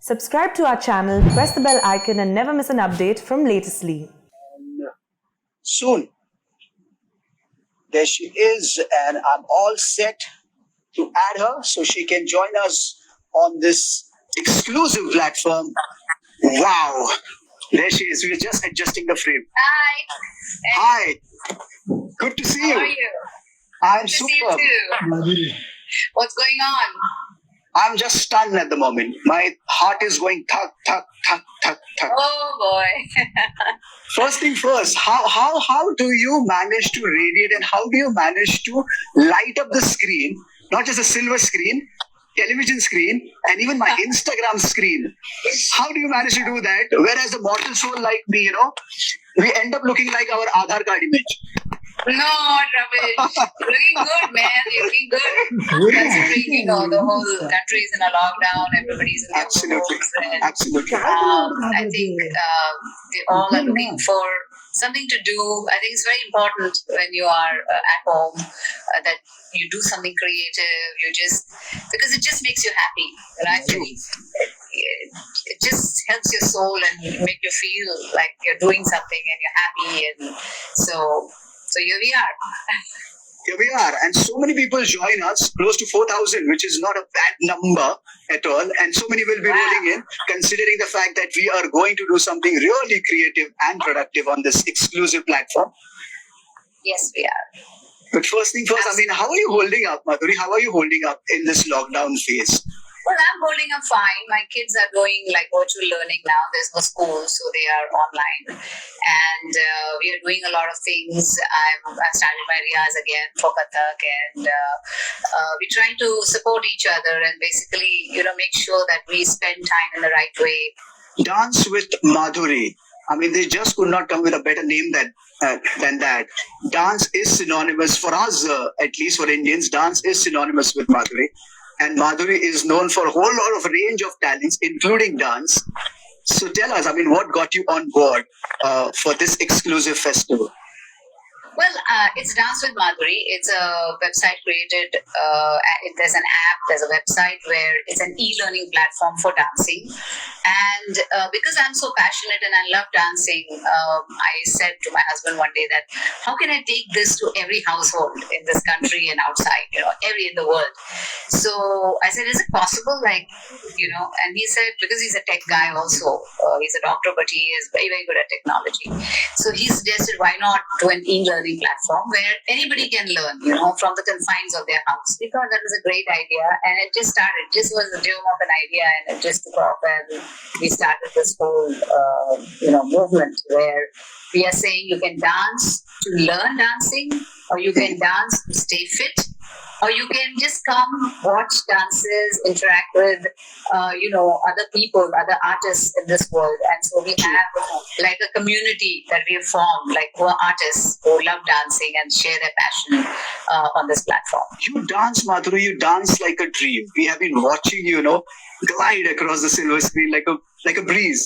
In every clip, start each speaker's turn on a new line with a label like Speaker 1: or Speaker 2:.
Speaker 1: Subscribe to our channel, press the bell icon and never miss an update from Latestly.
Speaker 2: Soon. There she is, and I'm all set to add her so she can join us on this exclusive platform. Wow. There she is. We're just adjusting the frame.
Speaker 3: Hi.
Speaker 2: Hi. Good to see you.
Speaker 3: How are you?
Speaker 2: I'm
Speaker 3: Good to see
Speaker 2: super.
Speaker 3: you too. What's going on?
Speaker 2: I'm just stunned at the moment. My heart is going thug, thug, thug, thug, thug.
Speaker 3: Oh boy.
Speaker 2: First thing first, how do you manage to radiate and how do you manage to light up the screen, not just a silver screen, television screen, and even my Instagram screen? How do you manage to do that? Whereas a mortal soul like me, we end up looking like our Aadhaar card image.
Speaker 3: No, rubbish. Looking good, man. You're looking good. Considering, the whole country is in a lockdown, everybody's in their
Speaker 2: Absolutely.
Speaker 3: homes. And,
Speaker 2: Absolutely.
Speaker 3: I think they all are looking for something to do. I think it's very important when you are at home that you do something creative. Because it just makes you happy. Right? It just helps your soul and make you feel like you're doing something and you're happy. And so here we are.
Speaker 2: Here we are, and so many people join us, close to 4,000, which is not a bad number at all. And so many will be rolling in, considering the fact that we are going to do something really creative and productive on this exclusive platform.
Speaker 3: Yes, we are.
Speaker 2: But first thing first, how are you holding up, Madhuri? How are you holding up in this lockdown phase?
Speaker 3: Well, I'm holding up fine. My kids are doing virtual learning now. There's no school, so they are online. And we are doing a lot of things. I've started my riyaz again for Kathak, and we're trying to support each other and basically, make sure that we spend time in the right way.
Speaker 2: Dance with Madhuri. They just could not come with a better name than that. Dance is synonymous for us, at least for Indians. Dance is synonymous with Madhuri. And Madhuri is known for a whole lot of range of talents, including dance. So tell us, what got you on board for this exclusive festival?
Speaker 3: Well, it's Dance with Madhuri. It's a website created. There's an app, there's a website where it's an e-learning platform for dancing. And because I'm so passionate and I love dancing, I said to my husband one day that how can I take this to every household in this country and outside, every in the world. So I said, is it possible? And he said, because he's a tech guy also, he's a doctor, but he is very, very good at technology. So he suggested, why not do an e-learning platform where anybody can learn, from the confines of their house. We thought that was a great idea, and it just started. This was the germ of an idea, and it just took off, and we started this whole, movement where we are saying you can dance to learn dancing, or you can dance to stay fit, or you can just come watch dances, interact with, other people, other artists in this world. And so we have a community that we have formed, who are artists who love dancing and share their passion on this platform.
Speaker 2: You dance, Madhuri, you dance like a dream. We have been watching you, glide across the silver screen like a breeze.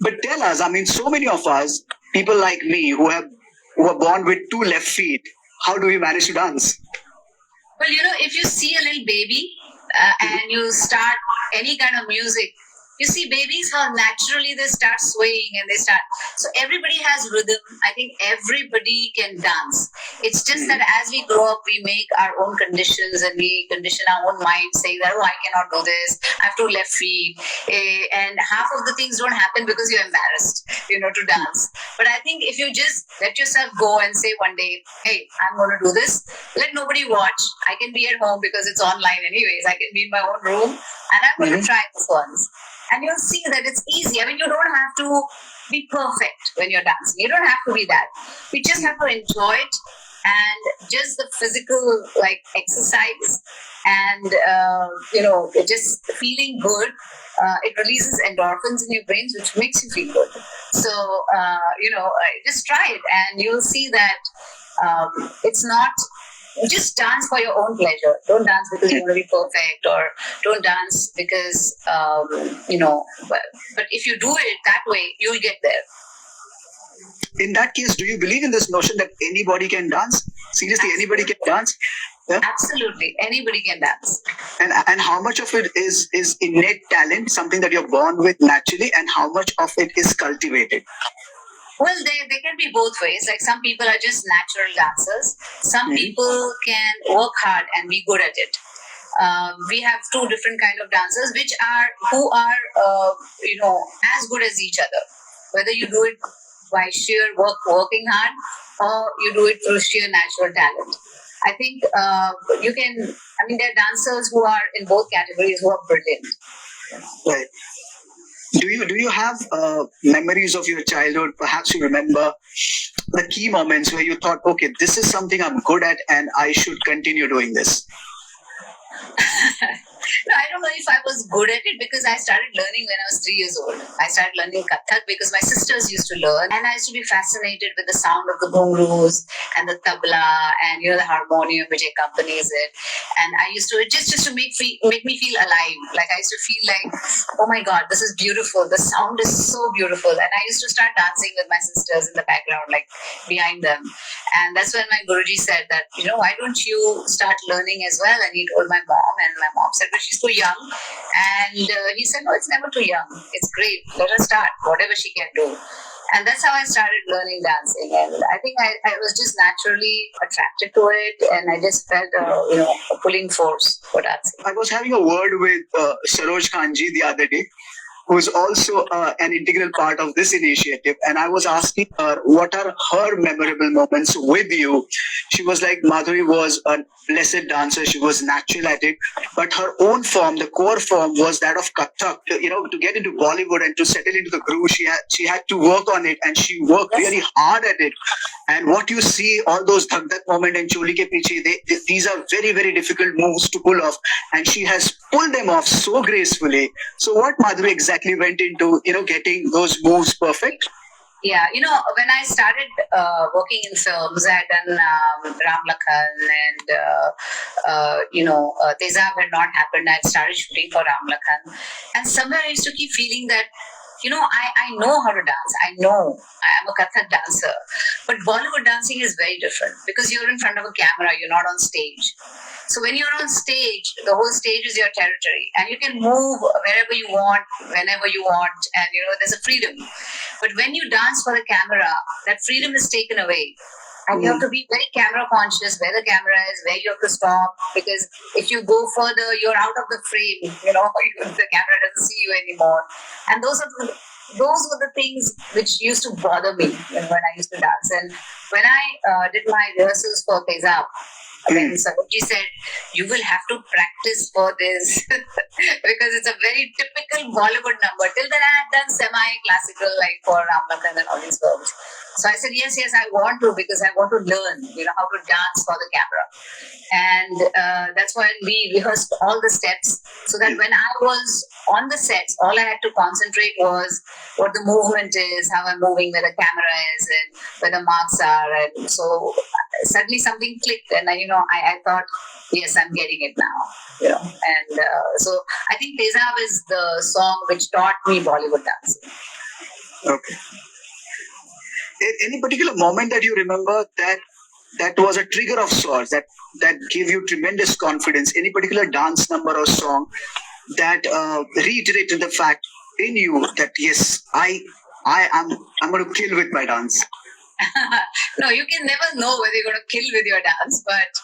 Speaker 2: But tell us, so many of us, people like me who are born with two left feet, how do we manage to dance?
Speaker 3: Well, if you see a little baby and you start any kind of music, you see babies, how naturally they start swaying and they start. So everybody has rhythm. I think everybody can dance. It's just that as we grow up, we make our own conditions and we condition our own mind saying that, I cannot do this. I have two left feet. And half of the things don't happen because you're embarrassed, to dance. But I think if you just let yourself go and say one day, hey, I'm going to do this. Let nobody watch. I can be at home because it's online anyways. I can be in my own room and I'm going to try this once. And you'll see that it's easy. You don't have to be perfect when you're dancing. You don't have to be that. You just have to enjoy it, and just the physical exercise and just feeling good. It releases endorphins in your brains, which makes you feel good. So just try it, and you'll see that it's not. Just dance for your own pleasure. Don't dance because you want to be perfect, or don't dance because, but if you do it that way, you'll get there.
Speaker 2: in that case, do you believe in this notion that anybody can dance? Seriously, anybody can dance? Yeah?
Speaker 3: Absolutely, anybody can dance.
Speaker 2: And how much of it is innate talent, something that you're born with naturally, and how much of it is cultivated?
Speaker 3: Well, they can be both ways. Like some people are just natural dancers. Some people can work hard and be good at it. We have two different kind of dancers, who are as good as each other. Whether you do it by sheer working hard, or you do it through sheer natural talent. I think you can. I mean, there are dancers who are in both categories who are brilliant.
Speaker 2: Right. Do you have memories of your childhood? Perhaps you remember the key moments where you thought, okay, this is something I'm good at, and I should continue doing this.
Speaker 3: No, I don't know if I was good at it because I started learning when I was 3 years old. I started learning Kathak because my sisters used to learn, and I used to be fascinated with the sound of the ghungroos and the tabla and the harmonium which accompanies it. And I used to just to make me feel alive. Like I used to feel like, oh my God, this is beautiful. The sound is so beautiful, and I used to start dancing with my sisters in the background, like behind them. And that's when my Guruji said that, why don't you start learning as well? And he told my mom, and my mom said, but she's too young. And he said, no, it's never too young. It's great. Let her start, whatever she can do. And that's how I started learning dancing. And I think I was just naturally attracted to it. And I just felt, a pulling force for dancing.
Speaker 2: I was having a word with Saroj Khanji the other day, who is also an integral part of this initiative. And I was asking her, what are her memorable moments with you? She was like, Madhuri was a blessed dancer. She was natural at it. But her own form, the core form, was that of Kathak. To get into Bollywood and to settle into the groove, she had to work on it. And she worked really hard at it. And what you see, all those Dhak Dhak moment and Choli Ke Piche, these are very, very difficult moves to pull off. And she has pulled them off so gracefully. So what Madhuri exactly went into, getting those moves perfect?
Speaker 3: Yeah, when I started working in films, I had done Ram Lakhan and, Tezab had not happened. I had started shooting for Ram Lakhan. And somewhere I used to keep feeling that, I know how to dance. I know I am a Kathak dancer. But Bollywood dancing is very different because you're in front of a camera, you're not on stage. So when you're on stage, the whole stage is your territory and you can move wherever you want, whenever you want, and there's a freedom. But when you dance for the camera, that freedom is taken away. And you have to be very camera conscious where the camera is, where you have to stop, because if you go further, you're out of the frame, the camera doesn't see you anymore. And those were the things which used to bother me when I used to dance. And when I did my rehearsals for Tezab, when Sabuji said, you will have to practice for this because it's a very typical Bollywood number. Till then I had done semi-classical like for Ram Lakhan and all these films. So I said, yes, I want to because I want to learn, how to dance for the camera. And that's why we rehearsed all the steps so that when I was on the sets, all I had to concentrate was what the movement is, how I'm moving, where the camera is, and where the marks are. And so suddenly something clicked, and I thought, yes, I'm getting it now. And so I think Tezab is the song which taught me Bollywood dancing.
Speaker 2: Okay. Any particular moment that you remember that was a trigger of sorts that gave you tremendous confidence? Any particular dance number or song that reiterated the fact in you that yes, I'm going to kill with my dance?
Speaker 3: No, you can never know whether you're going to kill with your dance, but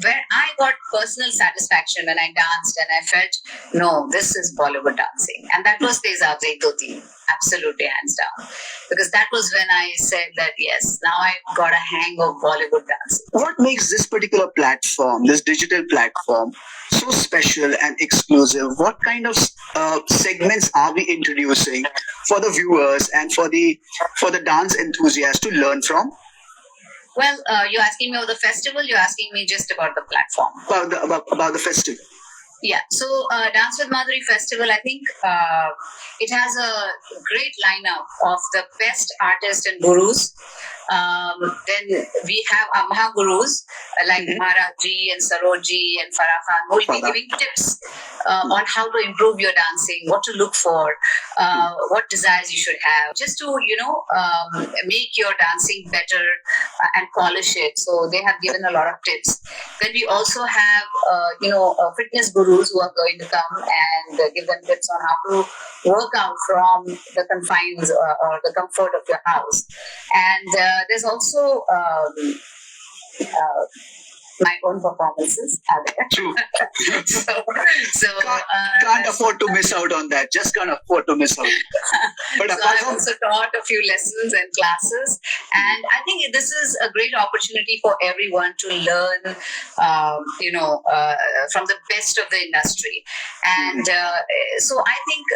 Speaker 3: where I got personal satisfaction when I danced and I felt, no, this is Bollywood dancing. And that was Tezab's Ek Do Teen, absolutely hands down. Because that was when I said that, yes, now I got a hang of Bollywood dancing.
Speaker 2: What makes this particular platform, this digital platform, so special and exclusive? What kind of segments are we introducing for the viewers and for the dance enthusiasts to learn from?
Speaker 3: Well, you're asking me about the festival. You're asking me just about the platform.
Speaker 2: About the festival.
Speaker 3: Yeah, so Dance with Madhuri Festival, I think it has a great lineup of the best artists and gurus. Then we have our Mahagurus like Maharaj Ji and Sarojji and Farah Khan who will be giving tips on how to improve your dancing, what to look for, what desires you should have, just to make your dancing better and polish it. So they have given a lot of tips. Then we also have fitness gurus who are going to come and give them tips on how to work out from the confines or the comfort of your house. And there's also my own performances are there.
Speaker 2: True.
Speaker 3: so
Speaker 2: can't afford to miss out on that. Just can't afford to miss out. But
Speaker 3: so I've also taught a few lessons and classes, and I think this is a great opportunity for everyone to learn, from the best of the industry. And so I think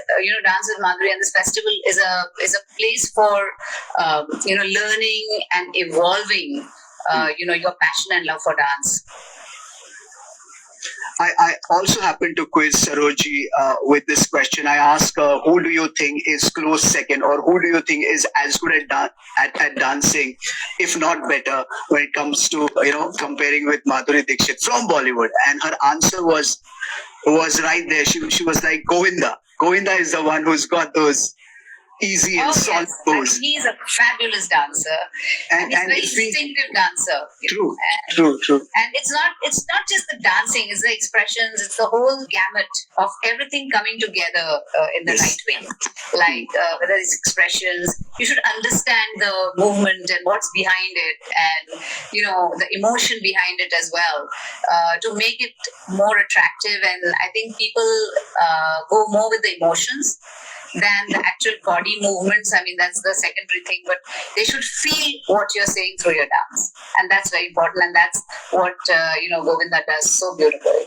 Speaker 3: Dance with Madhuri and this festival is a place for learning and evolving. Your passion and love for dance.
Speaker 2: I also happened to quiz Sarojji with this question. I asked her, who do you think is close second, or who do you think is as good at dancing, if not better, when it comes to comparing with Madhuri Dixit from Bollywood? And her answer was right there. She was like, Govinda. Govinda is the one who's got those easy and solid moves.
Speaker 3: He's a fabulous dancer, and he's a very instinctive dancer.
Speaker 2: True.
Speaker 3: And it's not just the dancing; it's the expressions. It's the whole gamut of everything coming together in the right way. Like whether it's expressions, you should understand the movement and what's behind it, and the emotion behind it as well, to make it more attractive. And I think people go more with the emotions than the actual body movements. I mean, that's the secondary thing, but they should feel what you're saying through your dance. And that's very important. And that's what, Govinda does so beautifully.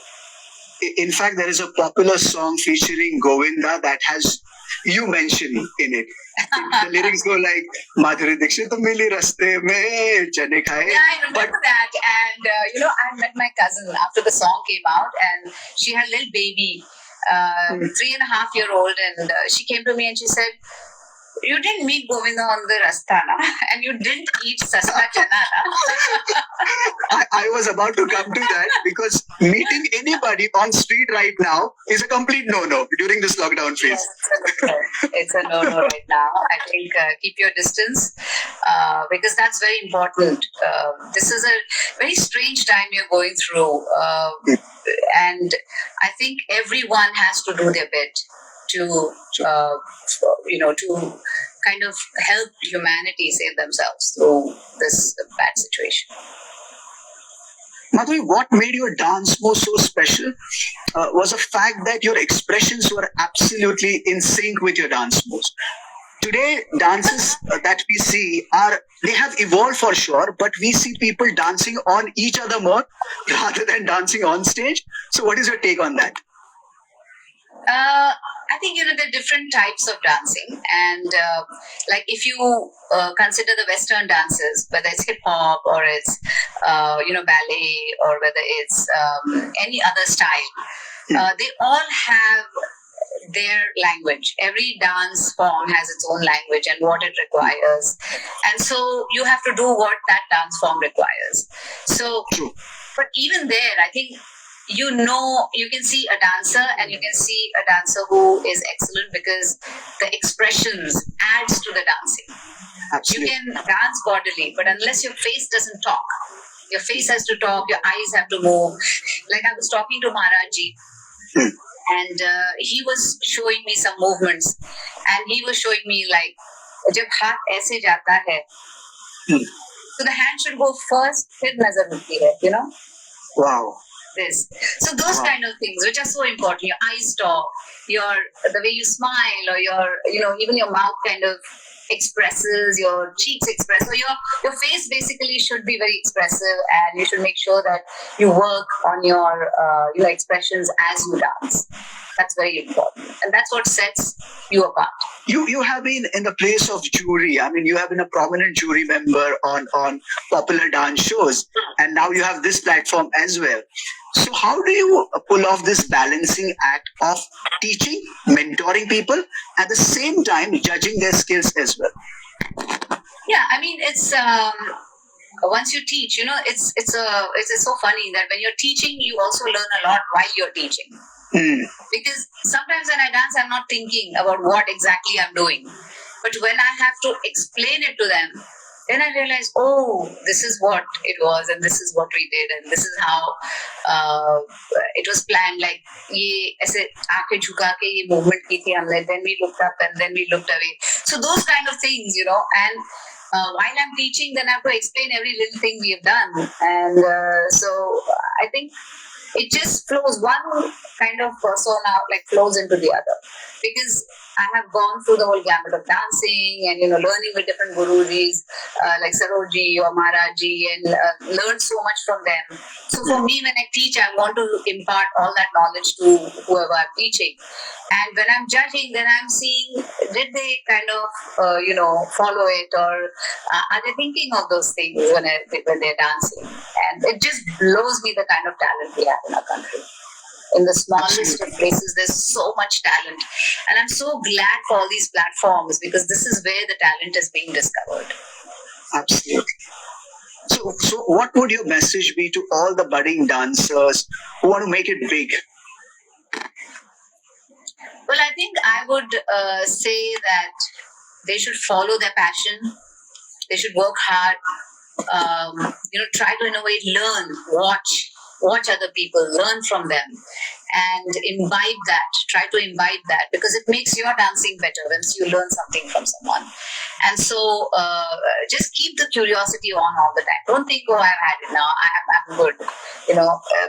Speaker 2: In fact, there is a popular song featuring Govinda that has you mentioned in it. The lyrics go like, Madhuri Dixit mili raste mein chane khaye.
Speaker 3: Yeah, I remember that. And, I met my cousin after the song came out, and she had a little baby. 3.5-year-old, and she came to me and she said, you didn't meet Govinda on the Rastana, and you didn't eat Sasta Chana.
Speaker 2: I was about to come to that, because meeting anybody on street right now is a complete no-no during this lockdown phase.
Speaker 3: Yes, it's a no-no right now. I think keep your distance, because that's very important. This is a very strange time you're going through, and I think everyone has to do their bit to kind of help humanity save themselves through this bad situation.
Speaker 2: Madhuri, what made your dance move so special was the fact that your expressions were absolutely in sync with your dance moves. Today, dances that we see they have evolved for sure, but we see people dancing on each other more rather than dancing on stage. So what is your take on that?
Speaker 3: I think there are different types of dancing, and like if you consider the Western dances, whether it's hip hop or it's ballet or whether it's any other style, they all have their language. Every dance form has its own language and what it requires, and so you have to do what that dance form requires. So, but even there, I think you can see a dancer and you can see a dancer who is excellent because the expressions adds to the dancing.
Speaker 2: Absolutely.
Speaker 3: You can dance bodily, but unless your face doesn't talk, your face has to talk, your eyes have to move. Like I was talking to Maharaj Ji, and he was showing me some movements, and he was showing me like, jab haath aise jata hai, so the hand should go first, फिर नजर उठती है,
Speaker 2: Wow.
Speaker 3: This. So those kind of things which are so important. Your eyes talk, the way you smile, or even your mouth kind of expresses, your cheeks express. So your face basically should be very expressive, and you should make sure that you work on your expressions as you dance. That's very important. And that's what sets you apart.
Speaker 2: You have been in the place of jury. I mean, you have been a prominent jury member on popular dance shows, and now you have this platform as well. So how do you pull off this balancing act of teaching, mentoring people, at the same time judging their skills as well?
Speaker 3: Yeah, I mean, it's once you teach, it's so funny that when you're teaching, you also learn a lot while you're teaching. Because sometimes when I dance, I'm not thinking about what exactly I'm doing. But when I have to explain it to them, then I realize, oh, this is what it was, and this is what we did, and this is how it was planned. Like, ye aise aankhein jhuka ke ye movement ki thi humne. Then we looked up, and then we looked away. So those kind of things, and while I'm teaching, then I have to explain every little thing we have done. And so I think it just flows. One kind of persona flows into the other, because I have gone through the whole gamut of dancing and learning with different gurujis like Saroji or Maharaji, and learned so much from them. So for me, when I teach, I want to impart all that knowledge to whoever I'm teaching. And when I'm judging, then I'm seeing, did they kind of follow it, or are they thinking of those things when they're dancing? And it just blows me the kind of talent we have in our country. In the smallest of places, there's so much talent. And I'm so glad for all these platforms, because this is where the talent is being discovered.
Speaker 2: Absolutely. So what would your message be to all the budding dancers who want to make it big?
Speaker 3: Well, I think I would say that they should follow their passion. They should work hard. Try to innovate, learn, watch other people, learn from them, and imbibe that. Try to imbibe that, because it makes your dancing better once you learn something from someone. And so just keep the curiosity on all the time. Don't think, oh, I've had it now, I'm good,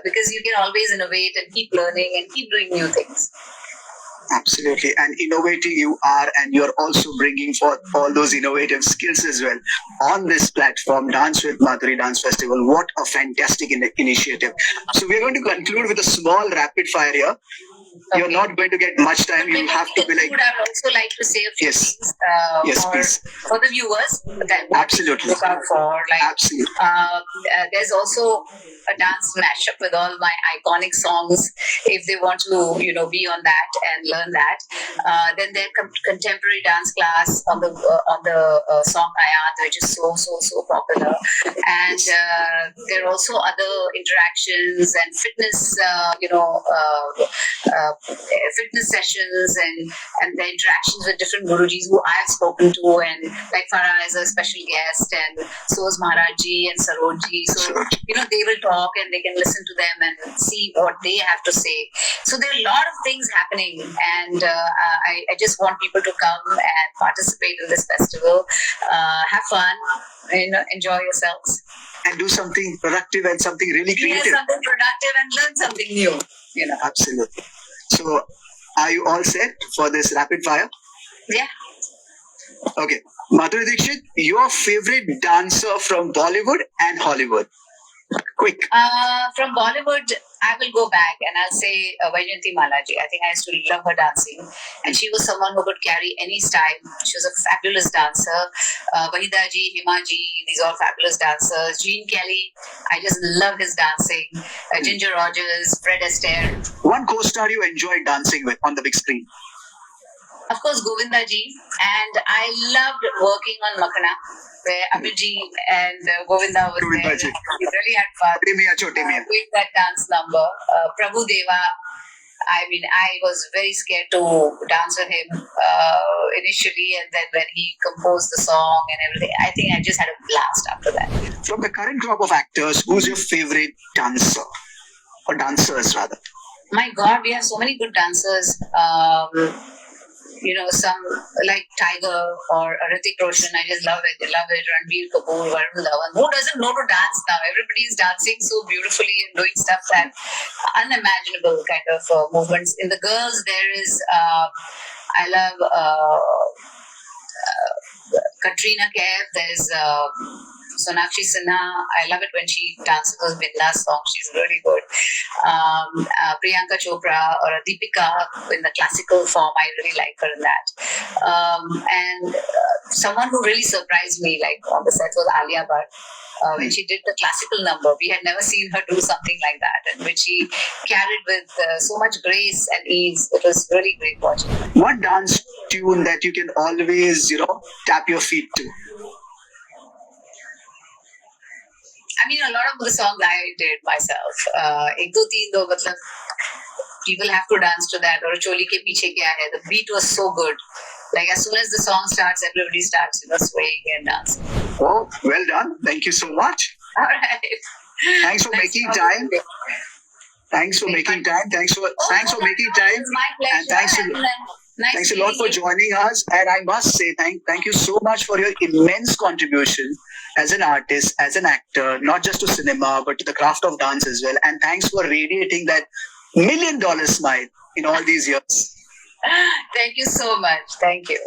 Speaker 3: because you can always innovate and keep learning and keep doing new things.
Speaker 2: Absolutely. And innovating you are, and you're also bringing forth all those innovative skills as well on this platform, Dance with Madhuri Dance Festival. What a fantastic initiative. So we're going to conclude with a small rapid fire here. You're not going to get much time. You have to be like.
Speaker 3: I would also like to say a few things for the viewers. That
Speaker 2: Absolutely.
Speaker 3: Look out for.
Speaker 2: Absolutely.
Speaker 3: There's also a dance mashup with all my iconic songs. If they want to, be on that and learn that, then there's contemporary dance class on the song Ayat, which is so popular. And there are also other interactions and fitness, fitness sessions and the interactions with different gurujis who I've spoken to, and like Farah is a special guest, and so is Maharaji and Saroji. So they will talk and they can listen to them and see what they have to say. So there are a lot of things happening, and I just want people to come and participate in this festival, have fun, enjoy yourselves,
Speaker 2: and do something productive and something really creative.
Speaker 3: Yeah, something productive and learn something new.
Speaker 2: Absolutely. So, are you all set for this rapid fire?
Speaker 3: Yeah.
Speaker 2: Okay. Madhuri Dixit, your favorite dancer from Bollywood and Hollywood? Quick.
Speaker 3: From Bollywood, I will go back and I'll say Vaijayanti Malaji. I think I used to love her dancing, and she was someone who could carry any style. She was a fabulous dancer. Wahida ji, Hima ji, these are all fabulous dancers. Gene Kelly, I just love his dancing. Ginger Rogers, Fred Astaire.
Speaker 2: One co-star you enjoyed dancing with on the big screen?
Speaker 3: Of course, Govinda ji. And I loved working on Makhana, where Amit ji and Govinda was there. We really had fun doing that dance number. Prabhu Deva, I mean, I was very scared to dance with him initially, and then when he composed the song and everything, I think I just had a blast after that.
Speaker 2: From the current crop of actors, who's your favorite dancer? Or dancers, rather?
Speaker 3: My God, we have so many good dancers. Some like Tiger or Hrithik Roshan. I just love it. Ranbir Kapoor, Varun Dhawan. Who doesn't know to dance now? Everybody is dancing so beautifully and doing stuff that unimaginable kind of movements. In the girls, there is I love Katrina Kaif, there's Sonakshi Sinha. I love it when she dances those Bindas songs. She's really good. Priyanka Chopra or Deepika in the classical form. I really like her in that. And someone who really surprised me, like on the set, was Alia Bhatt. When she did the classical number, we had never seen her do something like that, and which she carried with so much grace and ease. It was really great watching.
Speaker 2: What dance tune that you can always, tap your feet to?
Speaker 3: I mean, a lot of the songs I did myself. Ek do teen do, matlab, people have to dance to that. Or Choli ke piche kya hai? The beat was so good. Like as soon as the song starts, everybody starts, swaying and dancing.
Speaker 2: Oh, well done. Thank you so much.
Speaker 3: All right.
Speaker 2: Thanks for making time. Thanks for making time. Thanks for making time.
Speaker 3: It's my pleasure.
Speaker 2: And thanks a lot for joining us. And I must say, thank you so much for your immense contribution as an artist, as an actor, not just to cinema, but to the craft of dance as well. And thanks for radiating that $1 million smile in all these years.
Speaker 3: Thank you so much. Thank you.